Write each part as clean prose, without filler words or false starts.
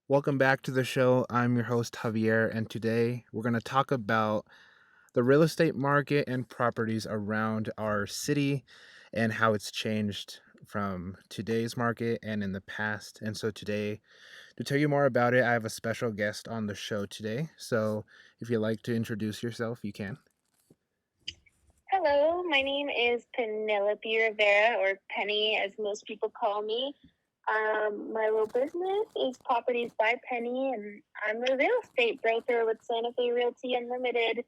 Welcome back to the show. I'm your host, Javier, and today we're going to talk about the real estate market and properties around our city and how it's changed from today's market and in the past. And so, today, to tell you more about it, I have a special guest on the show today. So, if you'd like to introduce yourself, you can. Hello, my name is Penelope Rivera, or Penny, as most people call me. My little business is Properties by Penny, and I'm a real estate broker with Santa Fe Realty Unlimited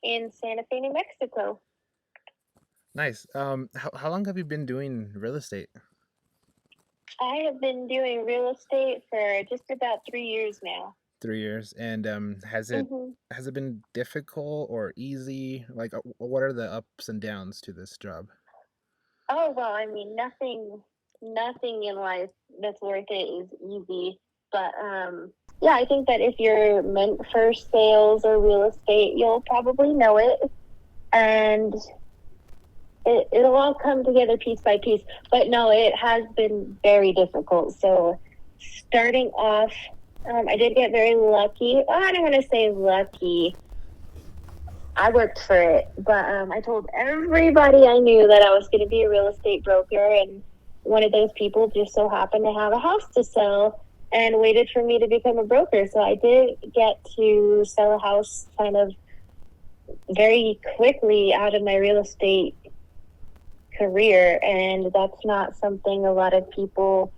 in Santa Fe, New Mexico. Nice. How long have you been doing real estate? I have been doing real estate for just about 3 years now. 3 years. And has it hmm has it been difficult or easy? Like, what are the ups and downs to this job? Oh well, I mean nothing in life that's worth it is easy. But yeah, I think that if you're meant for sales or real estate, you'll probably know it, and it'll all come together piece by piece. But no, it has been very difficult. So starting off, I did get very lucky. Oh, I don't want to say lucky. I worked for it, but I told everybody I knew that I was going to be a real estate broker, and one of those people just so happened to have a house to sell and waited for me to become a broker. So I did get to sell a house kind of very quickly out of my real estate career, and that's not something a lot of people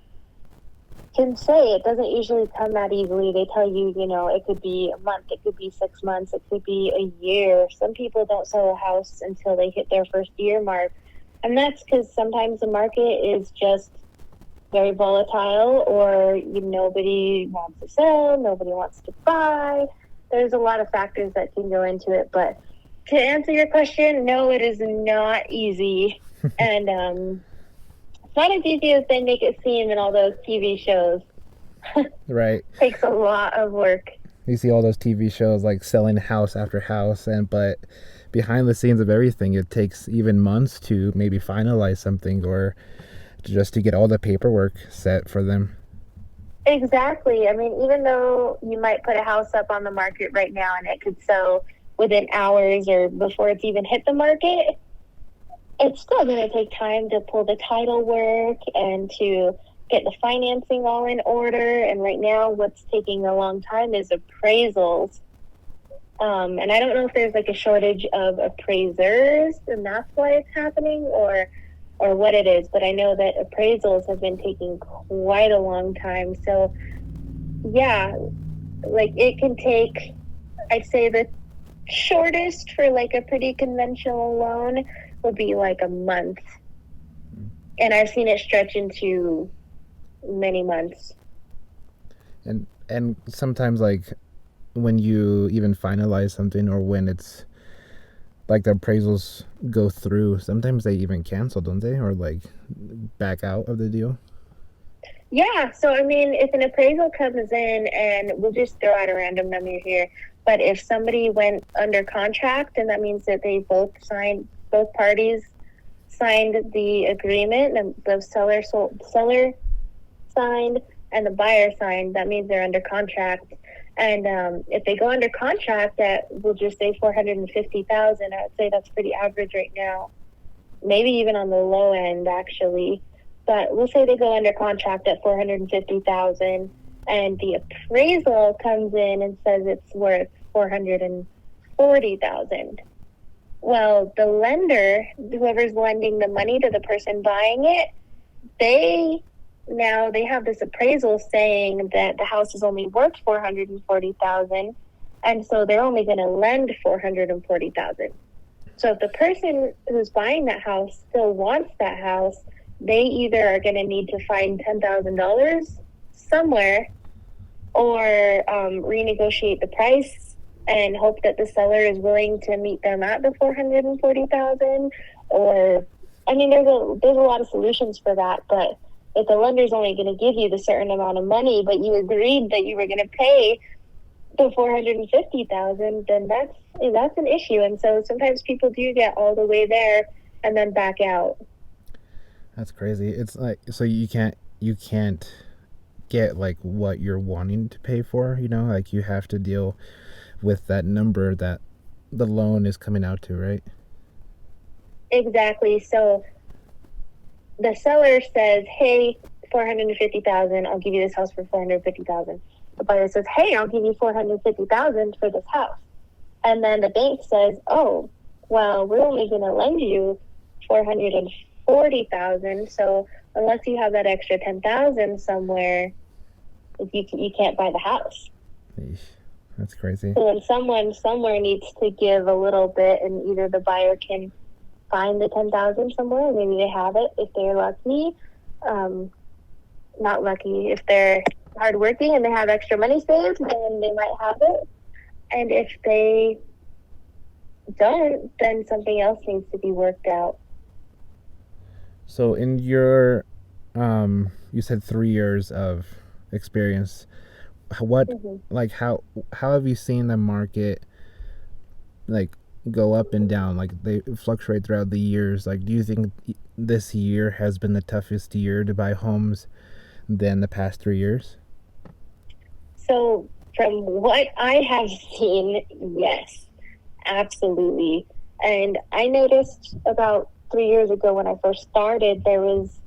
can say. It doesn't usually come that easily. They tell you, it could be a month, it could be 6 months, it could be a year. Some people don't sell a house until they hit their first year mark. And that's because sometimes the market is just very volatile, or nobody wants to sell, nobody wants to buy. There's a lot of factors that can go into it. But to answer your question, no, it is not easy. And it's not as easy as they make it seem in all those TV shows. Right. Takes a lot of work. You see all those TV shows like selling house after house, and but behind the scenes of everything, it takes even months to maybe finalize something or just to get all the paperwork set for them. Exactly. I mean, even though you might put a house up on the market right now and it could sell within hours or before it's even hit the market, it's still going to take time to pull the title work and to get the financing all in order. And right now, what's taking a long time is appraisals. And I don't know if there's like a shortage of appraisers and that's why it's happening, or what it is, but I know that appraisals have been taking quite a long time. So yeah, like it can take, I'd say the shortest for like a pretty conventional loan would be like a month. And I've seen it stretch into many months. And sometimes, like, when you even finalize something or when it's like the appraisals go through, sometimes they even cancel, don't they, or like back out of the deal. Yeah, so I mean, if an appraisal comes in, and we'll just throw out a random number here, but if somebody went under contract, and that means that they both parties signed the agreement, and the seller signed and the buyer signed, that means they're under contract. And if they go under contract at, we'll just say 450,000, I would say that's pretty average right now. Maybe even on the low end, actually. But we'll say they go under contract at 450,000, and the appraisal comes in and says it's worth 440,000. Well, the lender, whoever's lending the money to the person buying it, they they have this appraisal saying that the house is only worth 440,000, and so they're only going to lend 440,000. So if the person who's buying that house still wants that house, they either are going to need to find $10,000 somewhere, or renegotiate the price and hope that the seller is willing to meet them at the 440,000. Or, I mean, there's a lot of solutions for that. But if the lender's only going to give you the certain amount of money, but you agreed that you were going to pay the 450,000, then that's an issue. And so sometimes people do get all the way there and then back out. That's crazy. It's like, so you can't get like what you're wanting to pay for. Like you have to deal with that number that the loan is coming out to, right? Exactly. So the seller says, "Hey, 450,000. I'll give you this house for 450,000." The buyer says, "Hey, I'll give you 450,000 for this house." And then the bank says, "Oh, well, we're only going to lend you 440,000. So unless you have that extra 10,000 somewhere, you can't buy the house." Eesh, that's crazy. So then someone somewhere needs to give a little bit, and either the buyer can find the 10,000 somewhere. Maybe they have it if they're lucky. Not lucky. If they're hardworking and they have extra money saved, then they might have it. And if they don't, then something else needs to be worked out. So in your, you said 3 years of experience. What, like, how have you seen the market like go up and down? Like they fluctuate throughout the years. Like, do you think this year has been the toughest year to buy homes than the past 3 years? So from what I have seen, yes, absolutely. And I noticed about 3 years ago when I first started, there was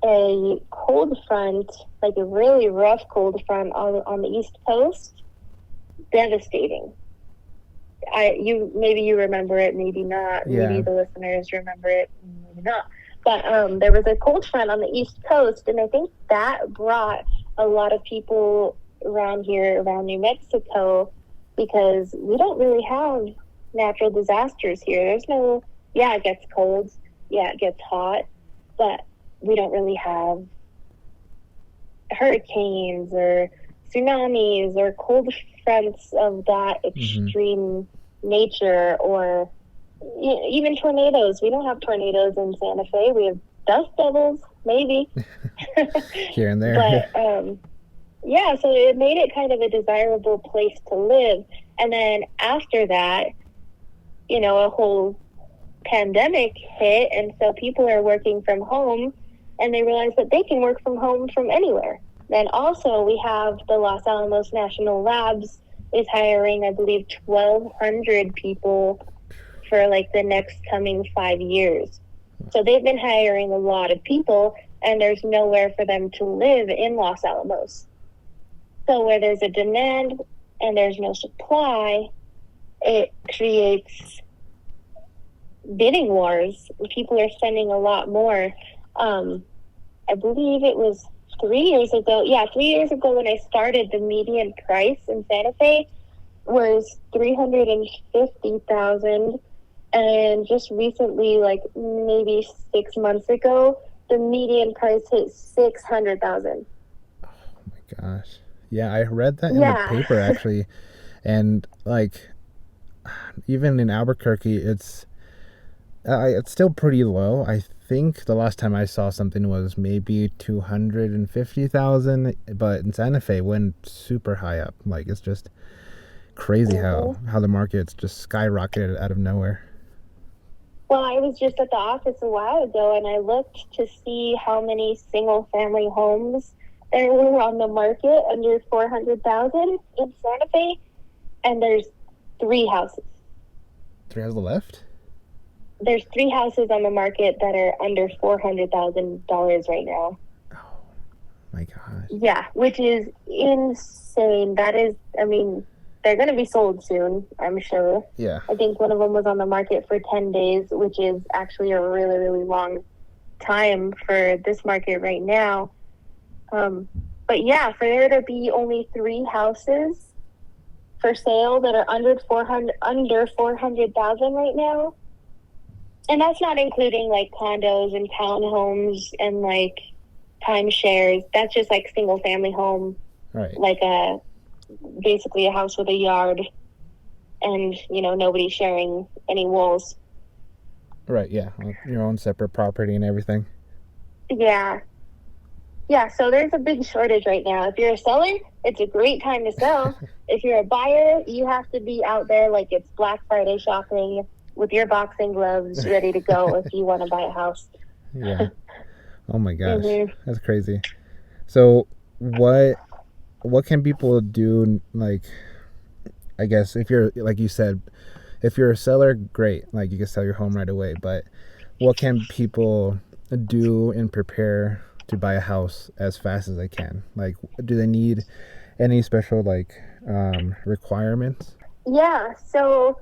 a cold front, like a really rough cold front on the East Coast, devastating. Maybe you remember it, maybe not. Yeah. Maybe the listeners remember it, maybe not. But there was a cold front on the East Coast, and I think that brought a lot of people around here, around New Mexico, because we don't really have natural disasters here. There's no, yeah, it gets cold, yeah, it gets hot, but we don't really have hurricanes or tsunamis or cold fronts of that extreme nature, or even tornadoes. We don't have tornadoes in Santa Fe. We have dust devils, maybe. Here and there. But yeah, so it made it kind of a desirable place to live. And then after that, a whole pandemic hit, and so people are working from home, and they realize that they can work from home from anywhere. Then also we have the Los Alamos National Labs is hiring, I believe, 1,200 people for like the next coming 5 years. So they've been hiring a lot of people, and there's nowhere for them to live in Los Alamos. So where there's a demand and there's no supply, it creates bidding wars. People are spending a lot more. I believe it was 3 years ago. Yeah, 3 years ago when I started, the median price in Santa Fe was $350,000, and just recently, like maybe 6 months ago, the median price hit $600,000. Oh my gosh! Yeah, I read that in the paper actually, and like even in Albuquerque, it's still pretty low. I think the last time I saw something was maybe 250,000, but in Santa Fe went super high up. Like it's just crazy how the market's just skyrocketed out of nowhere. Well, I was just at the office a while ago, and I looked to see how many single family homes there were on the market under 400,000 in Santa Fe, and there's 3 houses. 3 houses left? There's 3 houses on the market that are under $400,000 right now. Oh my gosh! Yeah, which is insane. That is, I mean, they're going to be sold soon, I'm sure. Yeah. I think one of them was on the market for 10 days, which is actually a really, really long time for this market right now. But yeah, for there to be only 3 houses for sale that are under 400,000 right now, and that's not including like condos and townhomes and like timeshares. That's just like single family home, right? Like basically a house with a yard, and nobody's sharing any walls. Right. Yeah, your own separate property and everything. Yeah. So there's a big shortage right now. If you're a seller, it's a great time to sell. If you're a buyer, you have to be out there like it's Black Friday shopping with your boxing gloves ready to go if you want to buy a house. Yeah. Oh my gosh. That's crazy. So what what can people do, like, I guess if you're, like you said, if you're a seller, great, like you can sell your home right away, but what can people do and prepare to buy a house as fast as they can? Like, do they need any special, like, requirements? Yeah. So,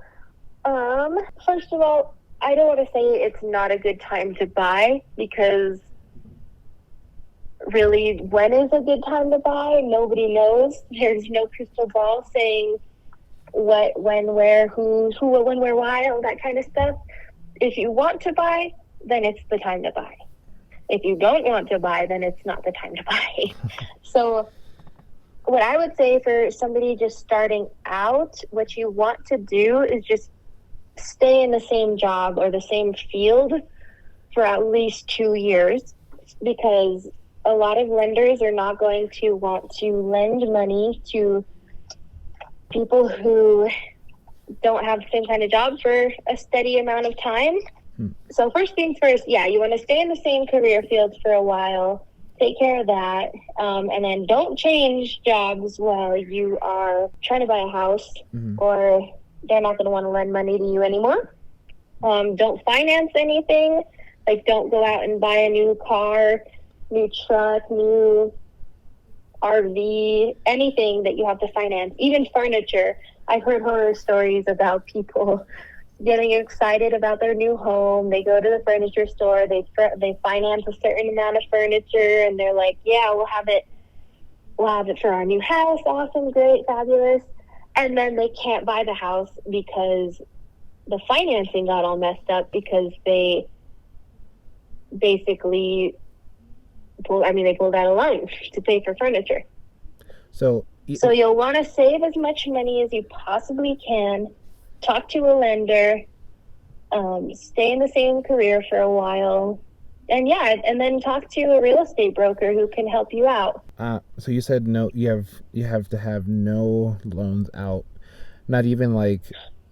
first of all, I don't want to say it's not a good time to buy, because really, when is a good time to buy? Nobody knows. There's no crystal ball saying what, when, where, who, when, where, why, all that kind of stuff. If you want to buy, then it's the time to buy. If you don't want to buy, then it's not the time to buy. So, what I would say for somebody just starting out, what you want to do is just stay in the same job or the same field for at least 2 years, because a lot of lenders are not going to want to lend money to people who don't have the same kind of job for a steady amount of time. So first things first, yeah, you want to stay in the same career field for a while, take care of that, and then don't change jobs while you are trying to buy a house, or they're not going to want to lend money to you anymore. Don't finance anything. Like, don't go out and buy a new car, new truck, new RV, anything that you have to finance, even furniture. I've heard horror stories about people getting excited about their new home. They go to the furniture store, they finance a certain amount of furniture, and they're like, "Yeah, we'll have it for our new house. Awesome, great, fabulous." And then they can't buy the house because the financing got all messed up, because they basically they pulled out a loan to pay for furniture. So, So you'll want to save as much money as you possibly can, talk to a lender, stay in the same career for a while, and yeah, and then talk to a real estate broker who can help you out. so you said no. You have to have no loans out, not even like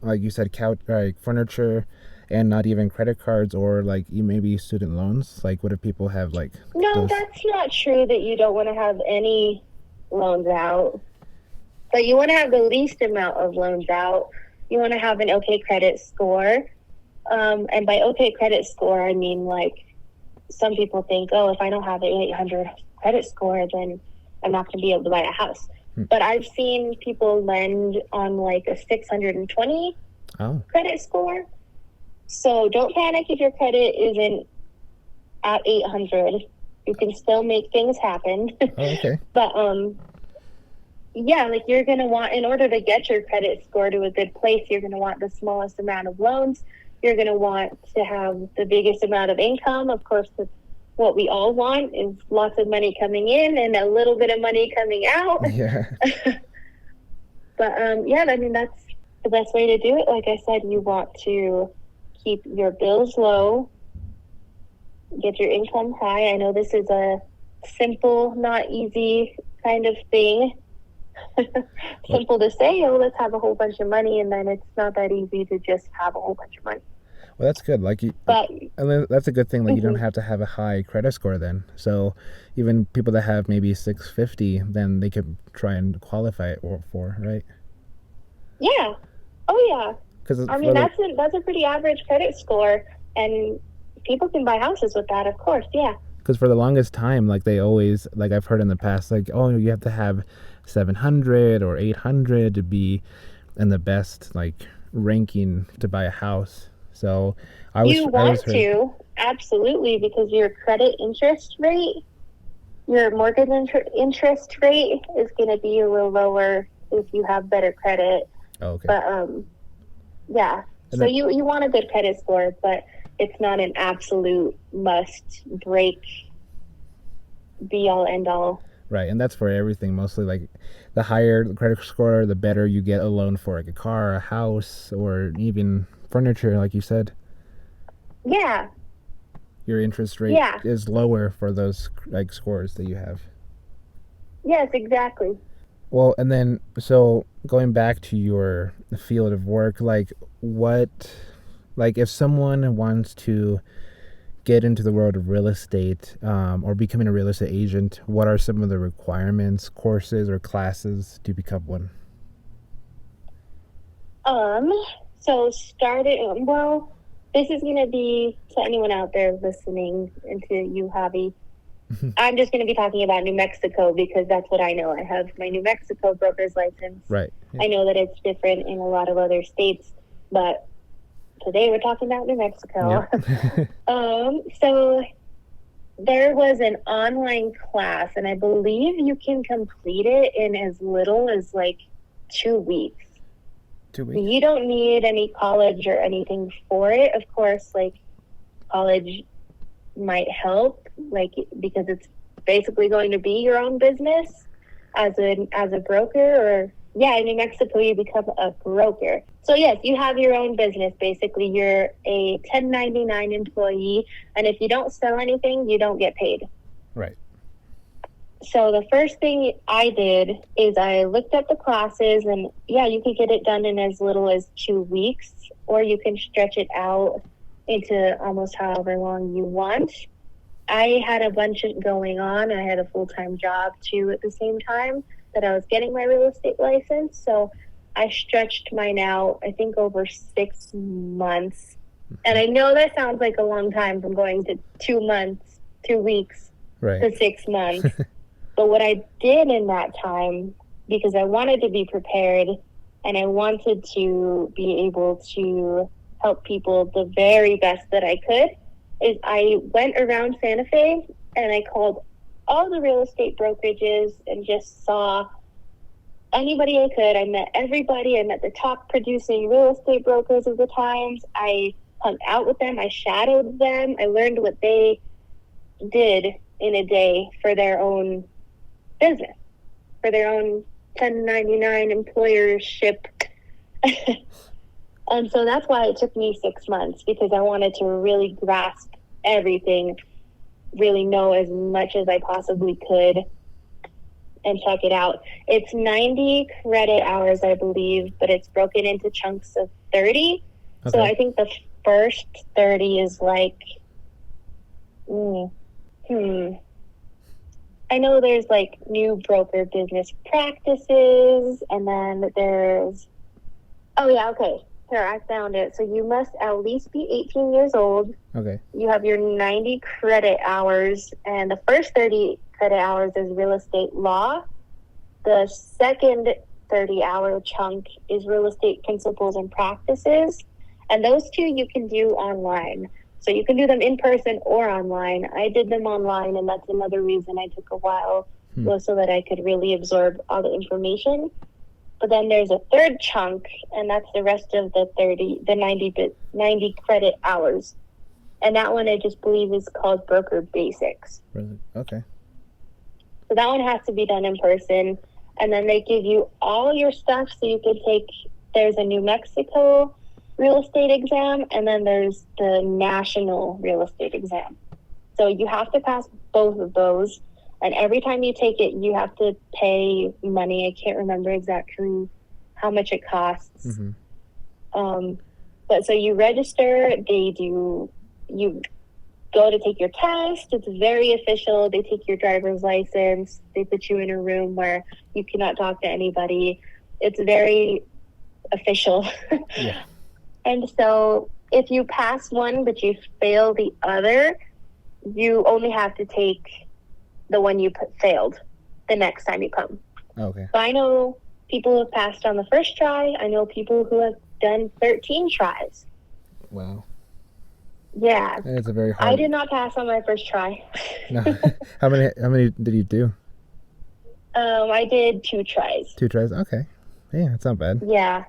you said, couch, like furniture, and not even credit cards or like you maybe student loans. Like, what if people have like No, those? that's not true that you don't want to have any loans out, but you want to have the least amount of loans out. You want to have an okay credit score. And by okay credit score, I mean, like, some people think, oh, if I don't have an 800 credit score, then I'm not going to be able to buy a house. But I've seen people lend on like a 620 Oh, credit score. So don't panic if your credit isn't at 800. You can still make things happen. okay. But yeah, like, you're going to want, in order to get your credit score to a good place, you're going to want the smallest amount of loans. You're going to want to have the biggest amount of income. Of course, what we all want is lots of money coming in and a little bit of money coming out. Yeah. But yeah, I mean, that's the best way to do it. Like I said, you want to keep your bills low, get your income high. I know this is a simple, not easy kind of thing. Simple to say, oh, let's have a whole bunch of money, and then it's not that easy to just have a whole bunch of money. Well, that's good. Like you, But and then that's a good thing. Like, you don't have to have a high credit score then. So even people that have maybe 650, then they could try and qualify it for, right? yeah, oh yeah. Because I mean, that's a pretty average credit score, and people can buy houses with that, of course. Yeah. because for the longest time, like they always, like I've heard in the past, like, oh, you have to have 700 or 800 to be in the best like ranking to buy a house. So You I was want heard. to, absolutely, because your credit interest rate, your mortgage interest rate is going to be a little lower if you have better credit. Oh, okay. But yeah, And so then, you want a good credit score, but it's not an absolute must break, be all end all. right, and that's for everything mostly. Like, the higher the credit score, the better you get a loan for like a car, a house, or even furniture, like you said. Yeah, Your interest rate yeah, is lower for those like scores that you have. yes, exactly. Well, and then so going back to your field of work, like what, like if someone wants to get into the world of real estate, or becoming a real estate agent, what are some of the requirements, courses, or classes to become one? So well, this is gonna be to anyone out there listening and to you, Javi. I'm just gonna be talking about New Mexico because that's what I know. I have my New Mexico broker's license. Right. I know that it's different in a lot of other states, but today we're talking about New Mexico. Yep. So there was an online class, and I believe you can complete it in as little as like 2 weeks. 2 weeks. You don't need any college or anything for it. Of course, like college might help, like because it's basically going to be your own business as a broker. Or yeah, in New Mexico you become a broker. So yes, you have your own business. Basically, you're a 1099 employee, and if you don't sell anything, you don't get paid. Right. So the first thing I did is I looked up the classes, and yeah, you can get it done in as little as 2 weeks, or you can stretch it out into almost however long you want. I had a bunch of going on. I had a full-time job too at the same time that I was getting my real estate license. So I stretched mine out, I think, over 6 months. And I know that sounds like a long time from going to 2 months, 2 weeks Right. to 6 months. But what I did in that time, because I wanted to be prepared and I wanted to be able to help people the very best that I could, is I went around Santa Fe and I called all the real estate brokerages and just saw anybody I could. I met everybody. I met the top producing real estate brokers of the times. I hung out with them. I shadowed them. I learned what they did in a day for their own business, for their own 1099 employership. And so that's why it took me 6 months, because I wanted to really grasp everything, really know as much as I possibly could, and check it out. It's 90 credit hours, I believe, but it's broken into chunks of 30. Okay. So I think the first 30 is like, I know there's like new broker business practices, and then there's, here, I found it. So you must at least be 18 years old. Okay. You have your 90 credit hours, and the first 30 credit hours is real estate law. The second 30-hour chunk is real estate principles and practices. And those two you can do online. So you can do them in person or online. I did them online, and that's another reason I took a while, was so that I could really absorb all the information. But then there's a third chunk, and that's the rest of the 90 credit hours. And that one I just believe is called Broker Basics. Really? Okay. So that one has to be done in person. And then they give you all your stuff so you can take, there's a New Mexico real estate exam, and then there's the national real estate exam. So you have to pass both of those. And every time you take it, you have to pay money. I can't remember exactly how much it costs. Mm-hmm. But so you register, you go to take your test. It's very official. They take your driver's license. They put you in a room where you cannot talk to anybody. It's very official. Yeah. And so if you pass one but you fail the other, you only have to take the one you failed the next time you come. Okay. So I know people who have passed on the first try. I know people who have done 13 tries. Wow. Yeah. It's a very hard. I did not pass on my first try. No. How many did you do? I did 2 tries. 2 tries? Okay. Yeah, it's not bad. Yeah.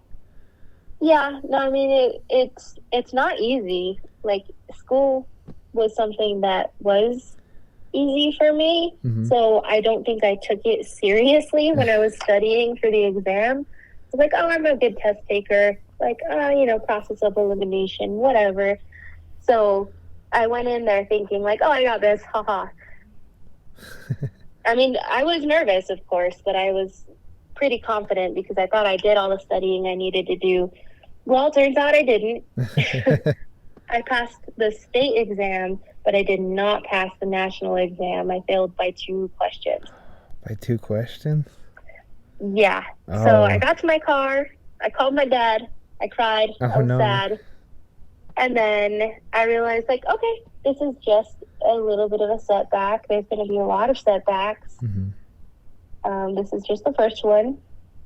Yeah. No, I mean, it's not easy. Like, school was something that was easy for me. Mm-hmm. So I don't think I took it seriously when I was studying for the exam. I was like, oh, I'm a good test taker. Like, process of elimination, whatever. So I went in there thinking like, oh, I got this, haha. I mean, I was nervous, of course, but I was pretty confident because I thought I did all the studying I needed to do. Well, it turns out I didn't. I passed the state exam, but I did not pass the national exam. I failed by 2 questions. By 2 questions? Yeah. So I Oh, got to my car. I called my dad. I cried. I oh was no. sad. And then I realized, like, okay, this is just a little bit of a setback. There's going to be a lot of setbacks. Hmm. This is just the first one.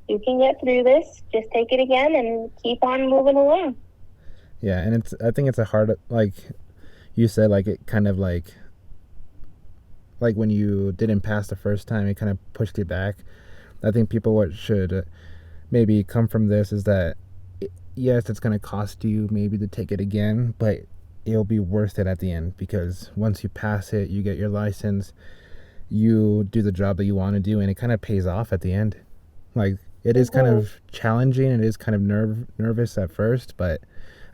You can get through this. Just take it again and keep on moving along. Yeah, and I think it's a hard, like you said, like it kind of like when you didn't pass the first time, it kind of pushed you back. I think people what should maybe come from this is that yes, it's going to cost you maybe to take it again, but it'll be worth it at the end because once you pass it, you get your license, you do the job that you want to do, and it kind of pays off at the end. Like it is kind of challenging, it is kind of nervous at first, but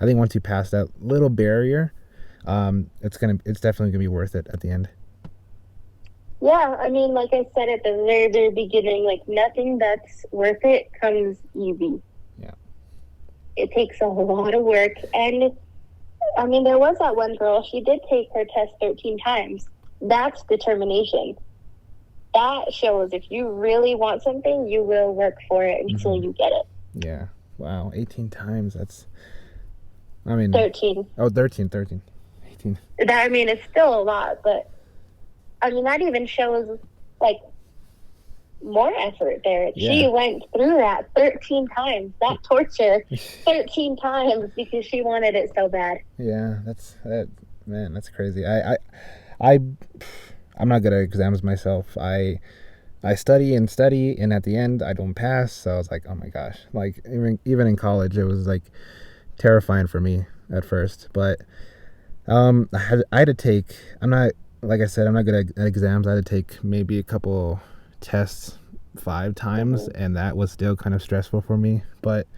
I think once you pass that little barrier, it's definitely gonna be worth it at the end. Yeah, I mean, like I said at the very, very beginning, like nothing that's worth it comes easy. Yeah. It takes a lot of work. And I mean, there was that one girl, she did take her test 13 times. That's determination. That shows if you really want something, you will work for it until you get it. Yeah. Wow. 18 times. I mean, 13. oh, 13, 13. 18. That, I mean, it's still a lot, but I mean, that even shows like more effort there. Yeah. She went through that 13 times, that torture 13 times because she wanted it so bad. Yeah, man, that's crazy. I'm not good at exams myself. I study and study, and at the end, I don't pass. So I was like, oh my gosh. Like, even in college, it was like terrifying for me at first. But I had to take, I'm not, like I said, I'm not good at exams. I had to take maybe a couple tests 5 times, and that was still kind of stressful for me. But,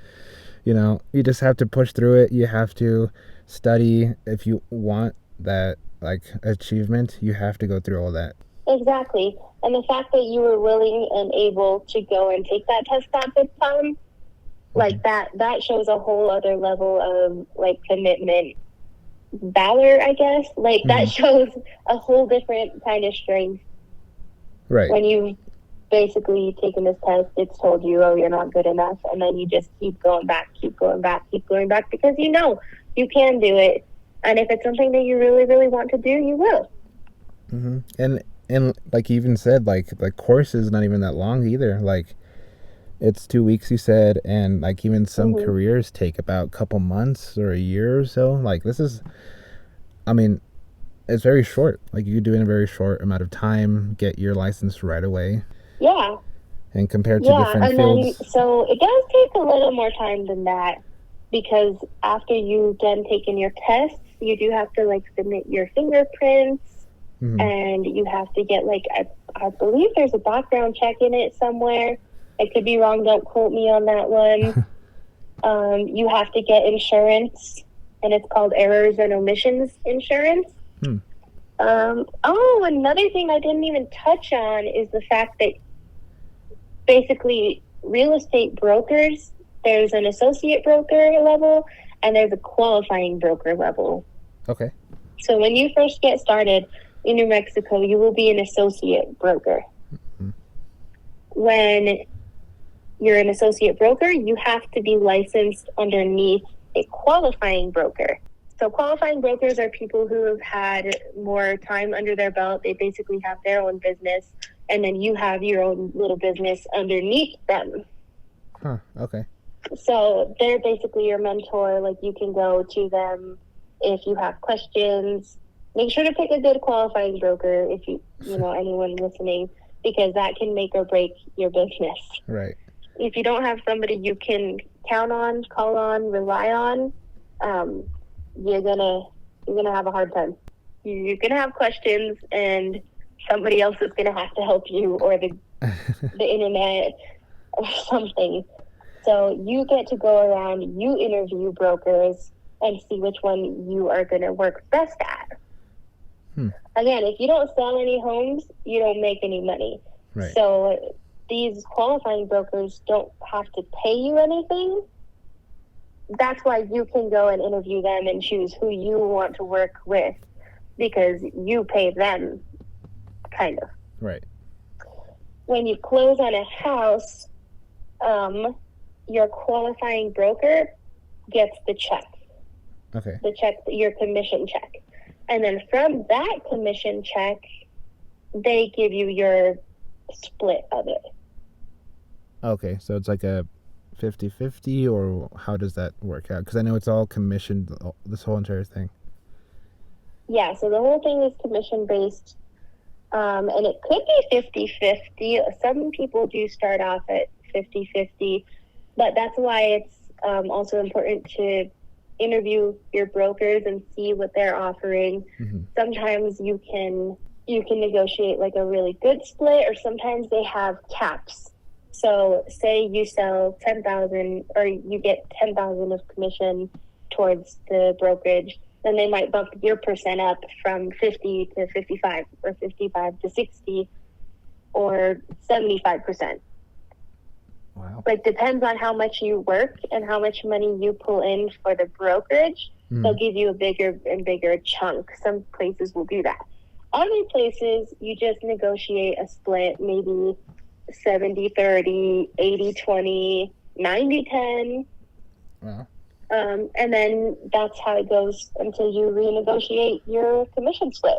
you just have to push through it. You have to study if you want that, like, achievement. You have to go through all that. Exactly. And the fact that you were willing and able to go and take that test that 5th time, like that shows a whole other level of like commitment, valor, I guess. Like that shows a whole different kind of strength. Right. When you've basically taken this test, it's told you, oh, you're not good enough. And then you just keep going back because you can do it. And if it's something that you really, really want to do, you will. Mm-hmm. And like you even said, like the course is not even that long either. Like it's 2 weeks, you said, and like even some careers take about a couple months or a year or so. Like this is, I mean, it's very short. Like you could do it in a very short amount of time, get your license right away. Yeah. And compared to different fields. Then, so it does take a little more time than that because after you've done taking your tests, you do have to like submit your fingerprints. And you have to get like I believe there's a background check in it somewhere. I could be wrong. Don't quote me on that one. You have to get insurance, and it's called errors and omissions insurance. Another thing I didn't even touch on is the fact that basically real estate brokers, there's an associate broker level and there's a qualifying broker level. Okay. So when you first get started in New Mexico, you will be an associate broker. When you're an associate broker, you have to be licensed underneath a qualifying broker. So qualifying brokers are people who have had more time under their belt. They basically have their own business, and then you have your own little business underneath them. Huh, okay. So they're basically your mentor. Like you can go to them if you have questions. Make sure to pick a good qualifying broker if you know anyone listening, because that can make or break your business. Right. If you don't have somebody you can count on, call on, rely on, you're gonna have a hard time. You're gonna have questions, and somebody else is gonna have to help you, or the internet, or something. So you get to go around, you interview brokers, and see which one you are gonna work best at. Again, if you don't sell any homes, you don't make any money. Right. So these qualifying brokers don't have to pay you anything. That's why you can go and interview them and choose who you want to work with. because you pay them, kind of. Right. When you close on a house, your qualifying broker gets the check. Okay. The check, your commission check. And then from that commission check, they give you your split of it. Okay, so it's like a 50-50, or how does that work out? Because I know it's all commissioned, this whole entire thing. Yeah, so the whole thing is commission based. And it could be 50-50. Some people do start off at 50-50, but that's why it's also important to interview your brokers and see what they're offering. Mm-hmm. Sometimes you can negotiate like a really good split, or sometimes they have caps. So say you sell 10,000 or you get 10,000 of commission towards the brokerage, then they might bump your percent up from 50 to 55 or 55 to 60 or 75%. Wow. Like, depends on how much you work and how much money you pull in for the brokerage. They'll give you a bigger and bigger chunk. Some places will do that. Other places, you just negotiate a split, maybe 70-30, 80-20, 90-10. Wow. And then that's how it goes until you renegotiate your commission split.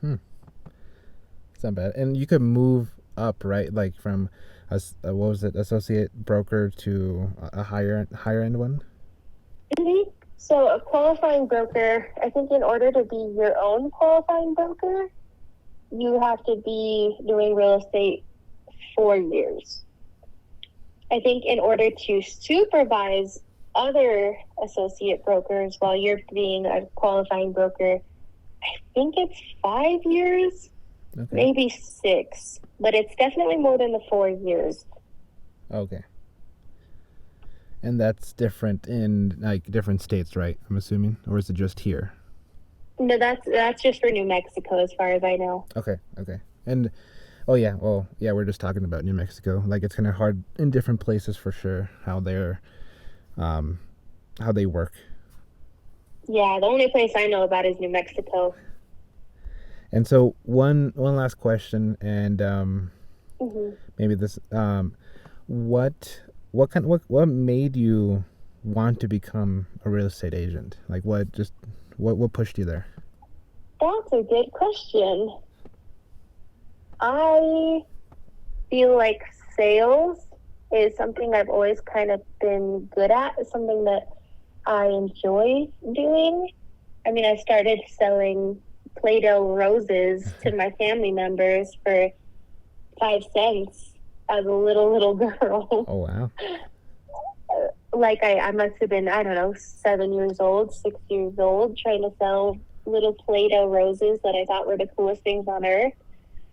It's not bad. And you could move up, right? Like from what was it, associate broker to a higher end one? Mm-hmm. So a qualifying broker, I think in order to be your own qualifying broker, you have to be doing real estate 4 years. I think in order to supervise other associate brokers while you're being a qualifying broker, I think it's 5 years, okay, maybe 6, but it's definitely more than the 4 years. Okay. And that's different in like different states, right? I'm assuming, or is it just here? No, that's just for New Mexico, as far as I know. Okay. And we're just talking about New Mexico. Like, it's kind of hard in different places for sure how they work. Yeah, the only place I know about is New Mexico. And so one last question, and maybe this, what made you want to become a real estate agent? Like, what pushed you there? That's a good question. I feel like sales is something I've always kind of been good at. It's something that I enjoy doing. I mean, I started selling Play-Doh roses to my family members for 5 cents as a little girl. Oh, wow. Like, I must have been, I don't know, 7 years old, 6 years old, trying to sell little Play-Doh roses that I thought were the coolest things on earth.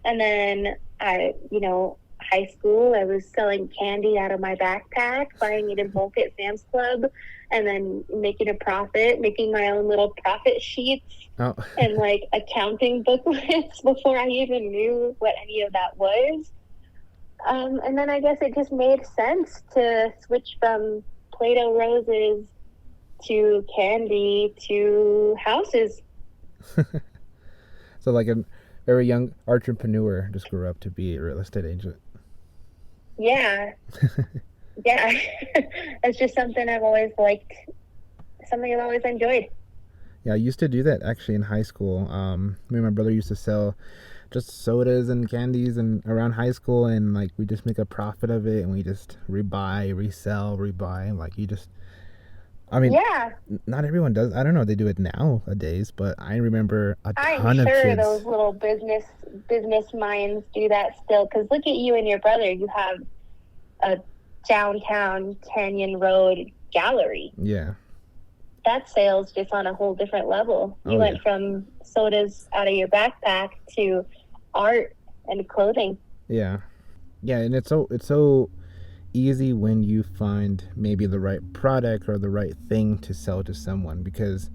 And then high school, I was selling candy out of my backpack, buying it in bulk at Sam's Club, and then making a profit, making my own little profit sheets and like accounting booklets before I even knew what any of that was. And then I guess it just made sense to switch from Play-Doh roses to candy to houses. So like a very young entrepreneur just grew up to be a real estate agent. Yeah. Yeah. It's just something I've always liked, something I've always enjoyed. Yeah, I used to do that actually in high school. Me and my brother used to sell just sodas and candies and around high school, and like we just make a profit of it, and we just rebuy, resell, rebuy. Like yeah, not everyone does. I don't know if they do it nowadays, but I remember a ton of kids. Those little business minds do that still. Because look at you and your brother. You have a downtown Canyon Road gallery. Yeah. That sales just on a whole different level. You went from sodas out of your backpack to art and clothing. Yeah, and it's so easy when you find maybe the right product or the right thing to sell to someone, because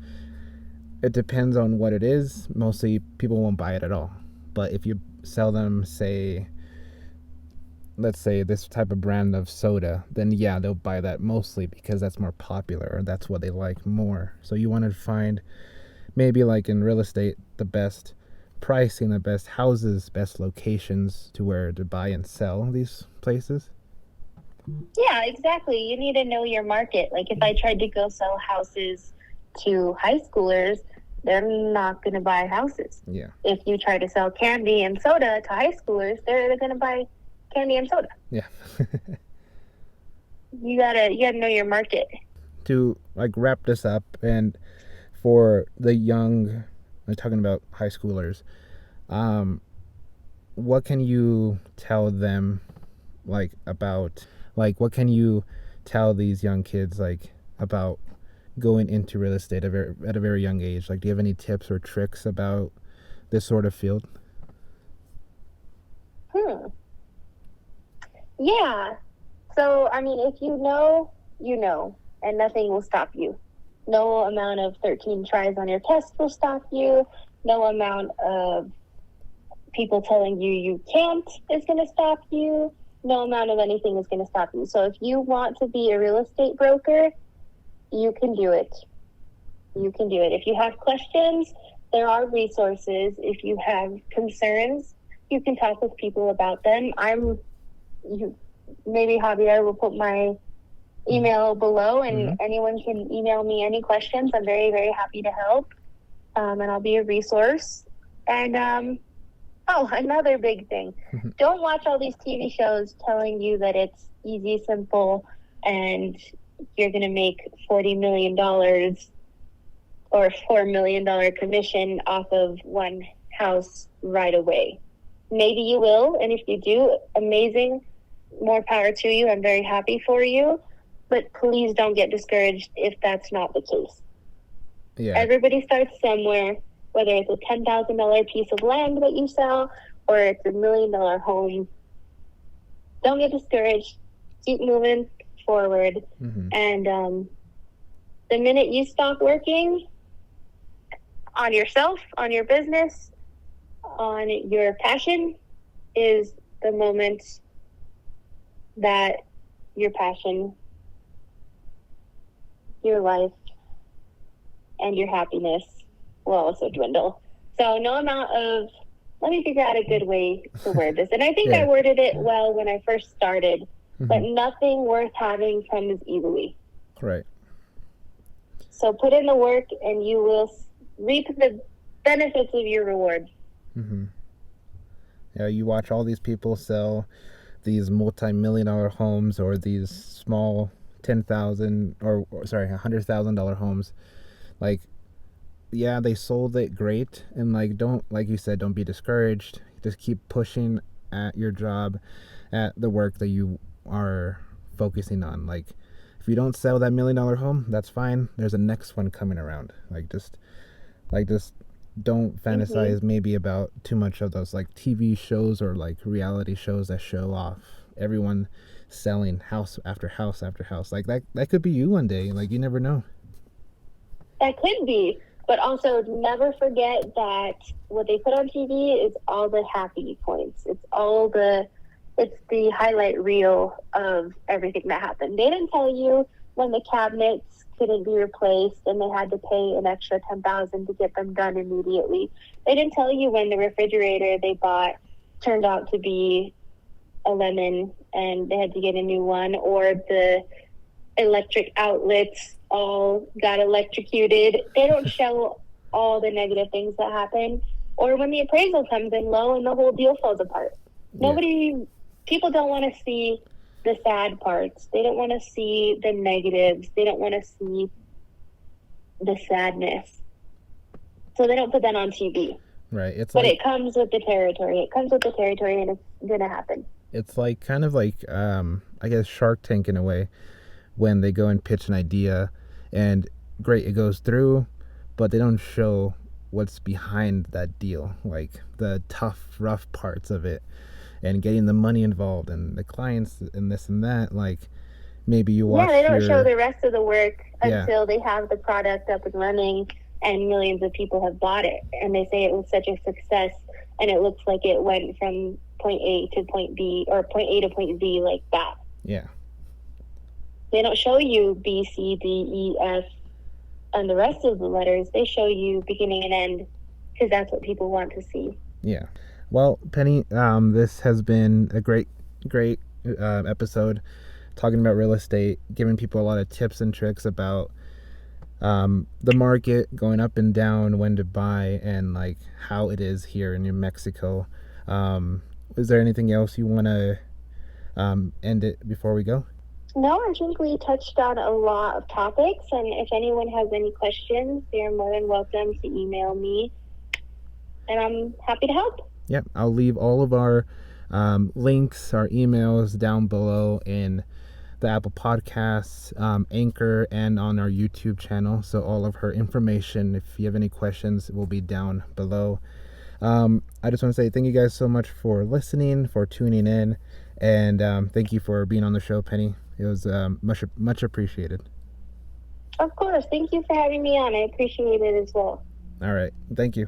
it depends on what it is. Mostly people won't buy it at all. But if you sell them, let's say this type of brand of soda, then yeah, they'll buy that mostly because that's more popular or that's what they like more. So you want to find maybe like in real estate, the best pricing, the best houses, best locations to where to buy and sell these places. Yeah, exactly. You need to know your market. Like if I tried to go sell houses to high schoolers, they're not going to buy houses. Yeah. If you try to sell candy and soda to high schoolers, they're going to buy candy and soda. Yeah. You gotta know your market. To like wrap this up, and for the young, like talking about high schoolers, um, what can you tell them, like about, like what can you tell these young kids like about going into real estate at a very young age? Like, do you have any tips or tricks about this sort of field? Hmm. Yeah. So, I mean, if you know, you know, and nothing will stop you. No amount of 13 tries on your test will stop you. No amount of people telling you you can't is going to stop you. No amount of anything is going to stop you. So if you want to be a real estate broker, you can do it. You can do it. If you have questions, there are resources. If you have concerns, you can talk with people about them. Maybe Javier will put my email below, and anyone can email me any questions. I'm very, very happy to help, and I'll be a resource. And another big thing. Don't watch all these TV shows telling you that it's easy, simple, and you're going to make $40 million or $4 million commission off of one house right away. Maybe you will, and if you do, amazing. More power to you. I'm very happy for you. But please don't get discouraged if that's not the case. Yeah. Everybody starts somewhere, whether it's a $10,000 piece of land that you sell or it's $1 million home. Don't get discouraged. Keep moving forward. And the minute you stop working on yourself, on your business, on your passion, is the moment that your passion, your life, and your happiness will also dwindle. So no amount of, let me figure out a good way to word this. And I think I worded it well when I first started, but nothing worth having comes easily. Right. So put in the work and you will reap the benefits of your reward. Yeah, you watch all these people sell these multi-million-dollar homes or these small $100,000 homes. Like, yeah, they sold it great, and like, don't, like you said, don't be discouraged. Just keep pushing at your job, at the work that you are focusing on. Like, if you don't sell that $1 million home, that's fine. There's a next one coming around. Just don't fantasize maybe about too much of those like TV shows or like reality shows that show off everyone selling house after house after house. Like that could be you one day. Like, you never know. That could be. But also never forget that what they put on TV is all the happy points. It's the highlight reel of everything that happened. They didn't tell you when the cabinets couldn't be replaced and they had to pay an extra $10,000 to get them done immediately. They didn't tell you when the refrigerator they bought turned out to be a lemon and they had to get a new one, or the electric outlets all got electrocuted. They don't show all the negative things that happen, or when the appraisal comes in low and the whole deal falls apart. People don't want to see the sad parts. They don't want to see the negatives. They don't want to see the sadness. So they don't put that on TV. Right. It comes with the territory. It comes with the territory, and it's going to happen. It's like kind of like, I guess, Shark Tank in a way, when they go and pitch an idea and great, it goes through, but they don't show what's behind that deal, like the tough, rough parts of it and getting the money involved and the clients and this and that. Like, maybe you watch. Yeah, they don't show the rest of the work until they have the product up and running and millions of people have bought it. And they say it was such a success and it looks like it went from point A to point B or point A to point Z like that. Yeah. They don't show you B, C, D, E, F, And the rest of the letters, they show you beginning and end because that's what people want to see. Yeah. Well, Penny, this has been a great episode talking about real estate, giving people a lot of tips and tricks about the market going up and down, when to buy, and like how it is here in New Mexico. Is there anything else you want to end it before we go? No, I think we touched on a lot of topics, and if anyone has any questions, they're more than welcome to email me, and I'm happy to help. Yep, I'll leave all of our links, our emails down below in the Apple Podcasts, Anchor, and on our YouTube channel. So all of her information, if you have any questions, will be down below. I just want to say thank you guys so much for listening, for tuning in, and thank you for being on the show, Penny. It was much appreciated. Of course. Thank you for having me on. I appreciate it as well. All right. Thank you.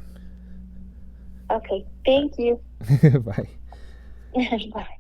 Okay. Thank you. Bye. Bye.